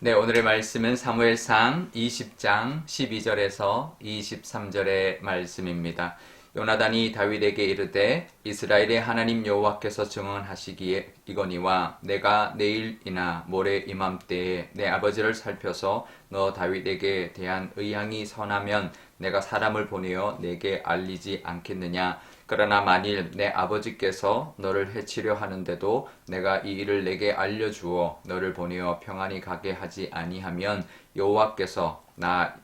네, 오늘의 말씀은 사무엘상 20장 12절에서 23절의 말씀입니다. 요나단이 다윗에게 이르되 이스라엘의 하나님 여호와께서 증언하시기에 이거니와 내가 내일이나 모레 이맘때에 내 아버지를 살펴서 너 다윗에게 대한 의향이 선하면 내가 사람을 보내어 내게 알리지 않겠느냐. 그러나 만일 내 아버지께서 너를 해치려 하는데도 내가 이 일을 내게 알려주어 너를 보내어 평안히 가게 하지 아니하면 여호와께서 나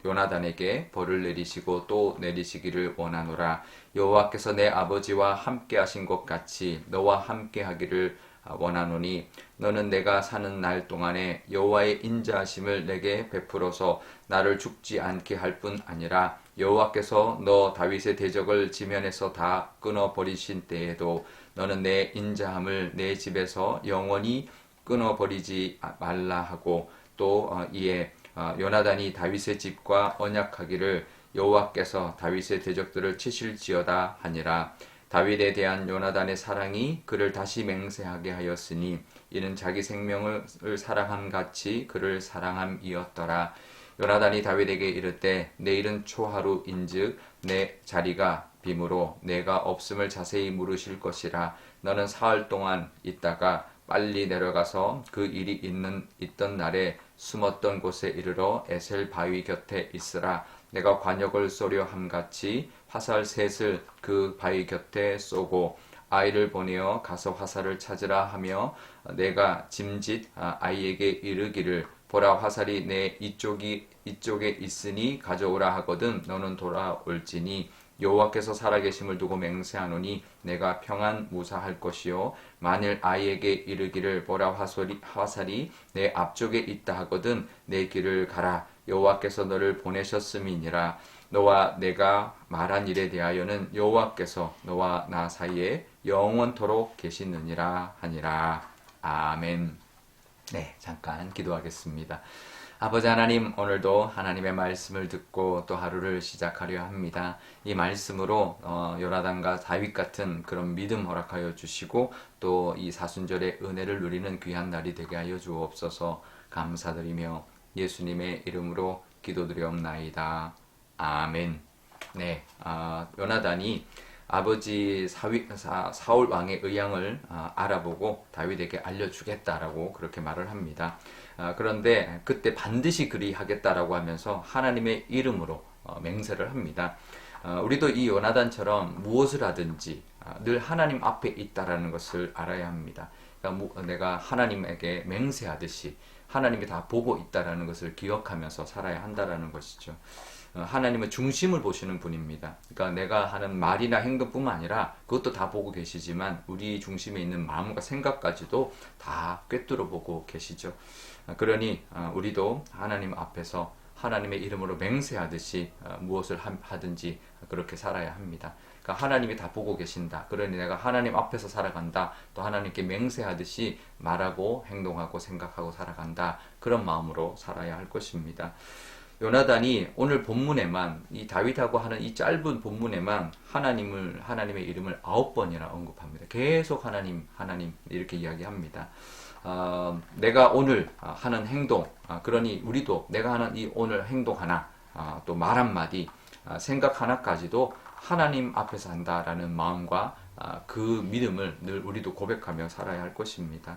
요나단에게 벌을 내리시고 또 내리시기를 원하노라. 여호와께서 내 아버지와 함께 하신 것 같이 너와 함께 하기를 원하노니 너는 내가 사는 날 동안에 여호와의 인자하심을 내게 베풀어서 나를 죽지 않게 할 뿐 아니라 여호와께서 너 다윗의 대적을 지면에서 다 끊어버리신 때에도 너는 내 인자함을 내 집에서 영원히 끊어버리지 말라 하고 또 이에 요나단이 다윗의 집과 언약하기를 여호와께서 다윗의 대적들을 치실지어다 하니라. 다윗에 대한 요나단의 사랑이 그를 다시 맹세하게 하였으니 이는 자기 생명을 사랑함 같이 그를 사랑함이었더라. 요나단이 다윗에게 이르되 내일은 초하루인즉 내 자리가 빔으로 내가 없음을 자세히 물으실 것이라. 너는 사흘 동안 있다가 빨리 내려가서 그 일이 있던 날에 숨었던 곳에 이르러 에셀 바위 곁에 있으라. 내가 관역을 쏘려 함같이 화살 셋을 그 바위 곁에 쏘고 아이를 보내어 가서 화살을 찾으라 하며 내가 짐짓 아이에게 이르기를 보라 화살이 내 이쪽에 있으니 가져오라 하거든 너는 돌아올지니 여호와께서 살아계심을 두고 맹세하노니 내가 평안 무사할 것이요 만일 아이에게 이르기를 보라 화살이 내 앞쪽에 있다 하거든 내 길을 가라 여호와께서 너를 보내셨음이니라. 너와 내가 말한 일에 대하여는 여호와께서 너와 나 사이에 영원토록 계시느니라 하니라. 아멘. 네, 잠깐 기도하겠습니다. 아버지 하나님, 오늘도 하나님의 말씀을 듣고 또 하루를 시작하려 합니다. 이 말씀으로 요나단과 다윗 같은 그런 믿음 허락하여 주시고 또 이 사순절의 은혜를 누리는 귀한 날이 되게 하여 주옵소서. 감사드리며 예수님의 이름으로 기도드리옵나이다. 아멘. 네, 요나단이 아버지 사울 왕의 의향을 알아보고 다윗에게 알려주겠다라고 그렇게 말을 합니다. 그런데 그때 반드시 그리하겠다라고 하면서 하나님의 이름으로 맹세를 합니다. 우리도 이 요나단처럼 무엇을 하든지 늘 하나님 앞에 있다라는 것을 알아야 합니다. 그러니까 내가 하나님에게 맹세하듯이 하나님이 다 보고 있다라는 것을 기억하면서 살아야 한다라는 것이죠. 하나님은 중심을 보시는 분입니다. 그러니까 내가 하는 말이나 행동뿐만 아니라 그것도 다 보고 계시지만 우리 중심에 있는 마음과 생각까지도 다 꿰뚫어 보고 계시죠. 그러니 우리도 하나님 앞에서 하나님의 이름으로 맹세하듯이 무엇을 하든지 그렇게 살아야 합니다. 그러니까 하나님이 다 보고 계신다. 그러니 내가 하나님 앞에서 살아간다. 또 하나님께 맹세하듯이 말하고 행동하고 생각하고 살아간다. 그런 마음으로 살아야 할 것입니다. 요나단이 오늘 본문에만 이 다윗하고 하는 이 짧은 본문에만 하나님의 이름을 9번이나 언급합니다. 계속 하나님 이렇게 이야기합니다. 내가 오늘 하는 행동, 그러니 우리도 내가 하는 이 오늘 행동 하나, 또 말 한마디, 생각 하나까지도 하나님 앞에서 한다라는 마음과 그 믿음을 늘 우리도 고백하며 살아야 할 것입니다.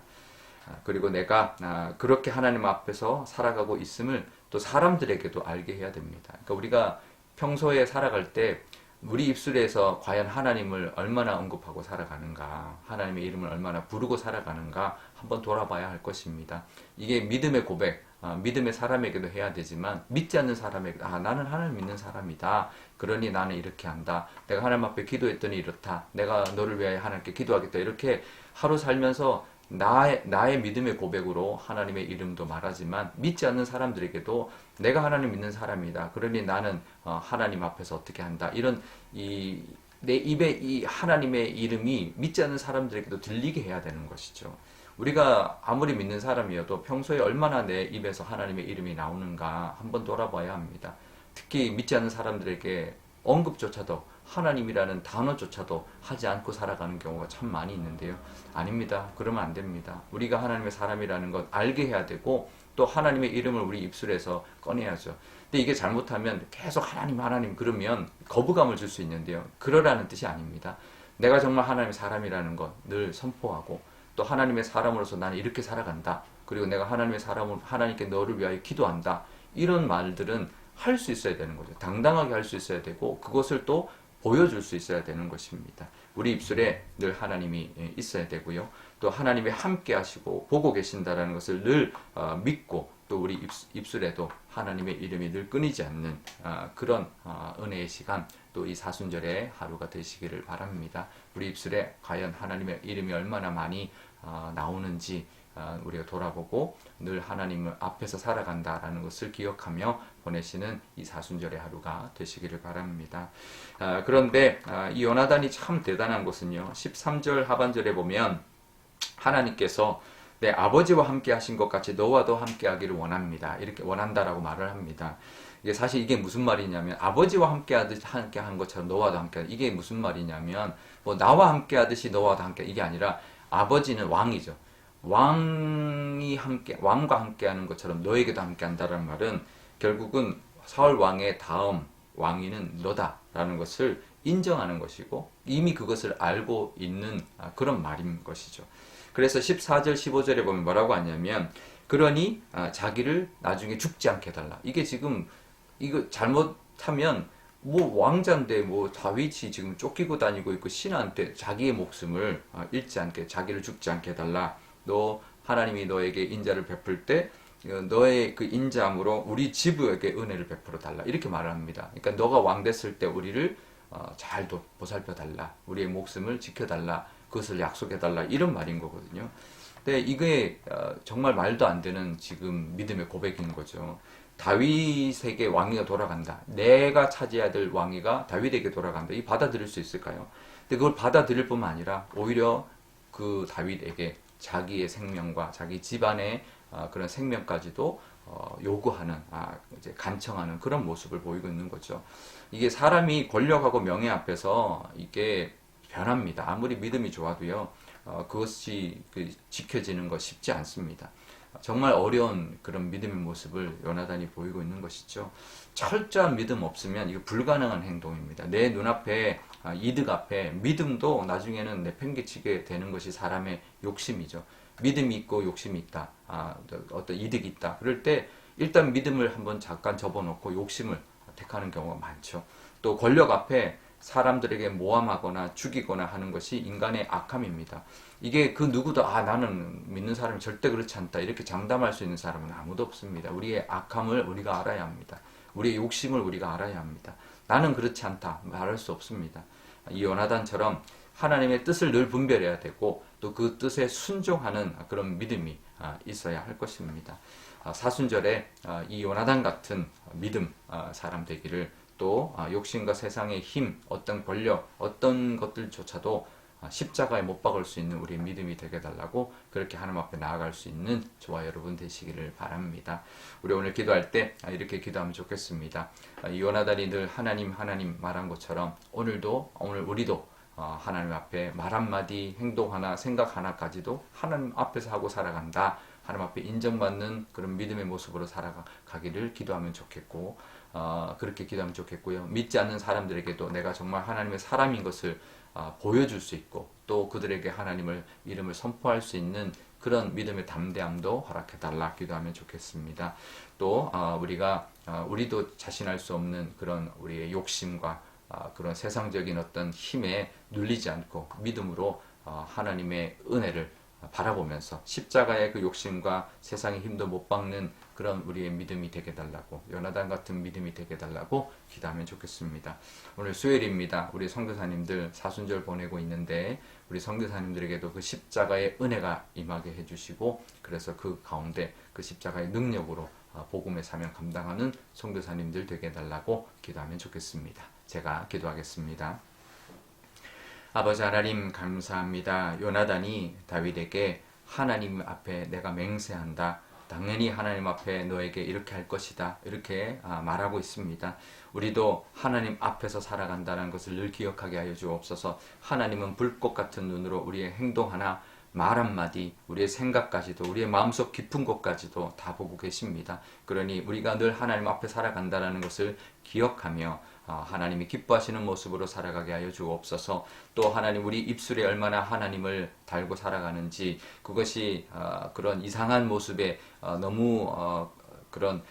그리고 내가 그렇게 하나님 앞에서 살아가고 있음을 또 사람들에게도 알게 해야 됩니다. 그러니까 우리가 평소에 살아갈 때 우리 입술에서 과연 하나님을 얼마나 언급하고 살아가는가, 하나님의 이름을 얼마나 부르고 살아가는가 한번 돌아봐야 할 것입니다. 이게 믿음의 고백, 믿음의 사람에게도 해야 되지만 믿지 않는 사람에게도 나는 하나님 믿는 사람이다. 그러니 나는 이렇게 한다. 내가 하나님 앞에 기도했더니 이렇다. 내가 너를 위하여 하나님께 기도하겠다. 이렇게 하루 살면서 나의 믿음의 고백으로 하나님의 이름도 말하지만 믿지 않는 사람들에게도 내가 하나님 믿는 사람이다. 그러니 나는 하나님 앞에서 어떻게 한다. 이런 내 입에 이 하나님의 이름이 믿지 않는 사람들에게도 들리게 해야 되는 것이죠. 우리가 아무리 믿는 사람이어도 평소에 얼마나 내 입에서 하나님의 이름이 나오는가 한번 돌아봐야 합니다. 특히 믿지 않는 사람들에게 언급조차도 하나님이라는 단어조차도 하지 않고 살아가는 경우가 참 많이 있는데요. 아닙니다. 그러면 안 됩니다. 우리가 하나님의 사람이라는 것 알게 해야 되고 또 하나님의 이름을 우리 입술에서 꺼내야죠. 근데 이게 잘못하면 계속 하나님 하나님 그러면 거부감을 줄 수 있는데요. 그러라는 뜻이 아닙니다. 내가 정말 하나님의 사람이라는 것 늘 선포하고 또 하나님의 사람으로서 나는 이렇게 살아간다. 그리고 내가 하나님의 사람으로 하나님께 너를 위하여 기도한다. 이런 말들은 할 수 있어야 되는 거죠. 당당하게 할 수 있어야 되고 그것을 또 보여줄 수 있어야 되는 것입니다. 우리 입술에 늘 하나님이 있어야 되고요. 또 하나님이 함께 하시고 보고 계신다라는 것을 늘 믿고 또 우리 입술에도 하나님의 이름이 늘 끊이지 않는 그런 은혜의 시간 또 이 사순절의 하루가 되시기를 바랍니다. 우리 입술에 과연 하나님의 이름이 얼마나 많이 나오는지 우리가 돌아보고 늘 하나님 앞에서 살아간다라는 것을 기억하며 보내시는 이 사순절의 하루가 되시기를 바랍니다. 그런데 이 요나단이 참 대단한 것은요. 13절 하반절에 보면 하나님께서 내 아버지와 함께 하신 것 같이 너와도 함께 하기를 원합니다. 이렇게 원한다라고 말을 합니다. 이게 사실 이게 무슨 말이냐면 아버지와 함께 한 것처럼 너와도 함께 이게 무슨 말이냐면 뭐 나와 함께 하듯이 너와도 함께 이게 아니라 아버지는 왕이죠. 왕과 함께 하는 것처럼 너에게도 함께 한다는 말은 결국은 사울 왕의 다음 왕위는 너다라는 것을 인정하는 것이고 이미 그것을 알고 있는 그런 말인 것이죠. 그래서 14절 15절에 보면 뭐라고 하냐면 그러니 자기를 나중에 죽지 않게 해달라. 이게 지금 이거 잘못하면 뭐 왕자인데 뭐 다윗이 지금 쫓기고 다니고 있고 신하한테 자기의 목숨을 잃지 않게 자기를 죽지 않게 해달라. 너 하나님이 너에게 인자를 베풀 때 너의 그 인자함으로 우리 지부에게 은혜를 베풀어 달라 이렇게 말을 합니다. 그러니까 너가 왕 됐을 때 우리를 잘 보살펴 달라. 우리의 목숨을 지켜 달라. 그것을 약속해 달라 이런 말인 거거든요. 근데 이게 정말 말도 안 되는 지금 믿음의 고백인 거죠. 다윗에게 왕위가 돌아간다. 내가 차지해야 될 왕위가 다윗에게 돌아간다. 이 받아들일 수 있을까요? 근데 그걸 받아들일 뿐만 아니라 오히려 그 다윗에게 자기의 생명과 자기 집안의 그런 생명까지도 요구하는, 이제 간청하는 그런 모습을 보이고 있는 거죠. 이게 사람이 권력하고 명예 앞에서 이게 변합니다. 아무리 믿음이 좋아도요, 그것이 지켜지는 것 쉽지 않습니다. 정말 어려운 그런 믿음의 모습을 요나단이 보이고 있는 것이죠. 철저한 믿음 없으면 이거 불가능한 행동입니다. 내 눈앞에 이득 앞에 믿음도 나중에는 내팽개치게 되는 것이 사람의 욕심이죠. 믿음이 있고 욕심이 있다. 어떤 이득이 있다. 그럴 때 일단 믿음을 한번 잠깐 접어놓고 욕심을 택하는 경우가 많죠. 또 권력 앞에 사람들에게 모함하거나 죽이거나 하는 것이 인간의 악함입니다. 이게 그 누구도 나는 믿는 사람이 절대 그렇지 않다 이렇게 장담할 수 있는 사람은 아무도 없습니다. 우리의 악함을 우리가 알아야 합니다. 우리의 욕심을 우리가 알아야 합니다. 나는 그렇지 않다 말할 수 없습니다. 이 요나단처럼 하나님의 뜻을 늘 분별해야 되고 또 그 뜻에 순종하는 그런 믿음이 있어야 할 것입니다. 사순절에 이 요나단 같은 믿음 사람 되기를 또 욕심과 세상의 힘, 어떤 권력, 어떤 것들조차도 십자가에 못 박을 수 있는 우리의 믿음이 되게 달라고 그렇게 하나님 앞에 나아갈 수 있는 저와 여러분 되시기를 바랍니다. 우리 오늘 기도할 때 이렇게 기도하면 좋겠습니다. 이 요나단이 늘 하나님 말한 것처럼 오늘 우리도 하나님 앞에 말 한마디, 행동 하나, 생각 하나까지도 하나님 앞에서 하고 살아간다. 하나님 앞에 인정받는 그런 믿음의 모습으로 살아가기를 기도하면 좋겠고 그렇게 기도하면 좋겠고요. 믿지 않는 사람들에게도 내가 정말 하나님의 사람인 것을 보여줄 수 있고 또 그들에게 하나님을 이름을 선포할 수 있는 그런 믿음의 담대함도 허락해달라 기도하면 좋겠습니다. 또 우리도 자신할 수 없는 그런 우리의 욕심과 그런 세상적인 어떤 힘에 눌리지 않고 믿음으로 하나님의 은혜를 바라보면서 십자가의 그 욕심과 세상의 힘도 못 박는 그런 우리의 믿음이 되게 달라고 요나단 같은 믿음이 되게 달라고 기도하면 좋겠습니다. 오늘 수요일입니다. 우리 선교사님들 사순절 보내고 있는데 우리 선교사님들에게도 그 십자가의 은혜가 임하게 해주시고 그래서 그 가운데 그 십자가의 능력으로 복음의 사명 감당하는 선교사님들 되게 해달라고 기도하면 좋겠습니다. 제가 기도하겠습니다. 아버지 하나님 감사합니다. 요나단이 다윗에게 하나님 앞에 내가 맹세한다. 당연히 하나님 앞에 너에게 이렇게 할 것이다. 이렇게 말하고 있습니다. 우리도 하나님 앞에서 살아간다는 것을 늘 기억하게 하여 주옵소서. 하나님은 불꽃 같은 눈으로 우리의 행동 하나, 말 한마디, 우리의 생각까지도, 우리의 마음속 깊은 곳까지도 다 보고 계십니다. 그러니 우리가 늘 하나님 앞에 살아간다는 것을 기억하며 하나님이 기뻐하시는 모습으로 살아가게 하여 주옵소서. 또 하나님, 우리 입술에 얼마나 하나님을 달고 살아가는지, 그것이 그런 이상한 모습에 너무 그런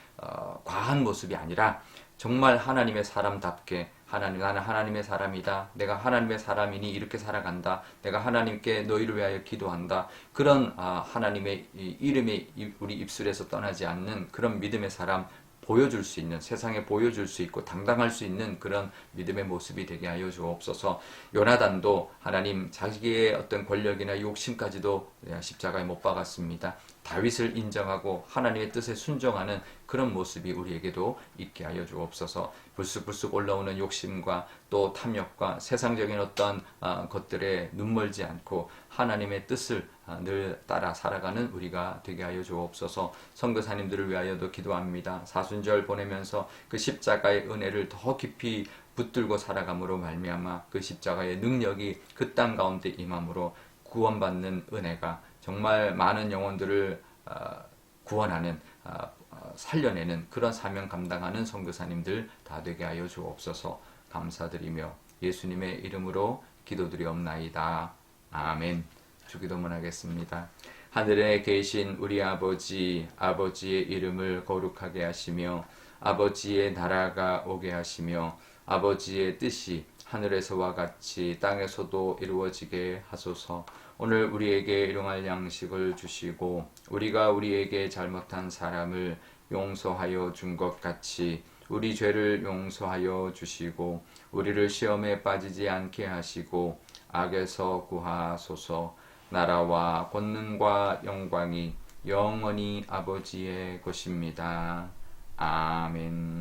과한 모습이 아니라 정말 하나님의 사람답게, 나는 하나님의 사람이다. 내가 하나님의 사람이니 이렇게 살아간다. 내가 하나님께 너희를 위하여 기도한다. 그런 하나님의 이름이 우리 입술에서 떠나지 않는 그런 믿음의 사람 보여줄 수 있는, 세상에 보여줄 수 있고 당당할 수 있는 그런 믿음의 모습이 되게 하여 주옵소서. 요나단도 하나님 자기의 어떤 권력이나 욕심까지도 십자가에 못 박았습니다. 다윗을 인정하고 하나님의 뜻에 순종하는 그런 모습이 우리에게도 있게 하여 주옵소서. 불쑥불쑥 올라오는 욕심과 또 탐욕과 세상적인 어떤 것들에 눈멀지 않고 하나님의 뜻을 늘 따라 살아가는 우리가 되게 하여 주옵소서. 선교사님들을 위하여도 기도합니다. 사순절 보내면서 그 십자가의 은혜를 더 깊이 붙들고 살아감으로 말미암아 그 십자가의 능력이 그 땅 가운데 임함으로 구원받는 은혜가 정말 많은 영혼들을 구원하는, 살려내는 그런 사명 감당하는 선교사님들 다 되게 하여 주옵소서. 감사드리며 예수님의 이름으로 기도드리옵나이다. 아멘. 주기도문 하겠습니다. 하늘에 계신 우리 아버지, 아버지의 이름을 거룩하게 하시며 아버지의 나라가 오게 하시며 아버지의 뜻이 하늘에서와 같이 땅에서도 이루어지게 하소서. 오늘 우리에게 일용할 양식을 주시고 우리가 우리에게 잘못한 사람을 용서하여 준 것 같이 우리 죄를 용서하여 주시고 우리를 시험에 빠지지 않게 하시고 악에서 구하소서. 나라와 권능과 영광이 영원히 아버지의 것입니다. 아멘.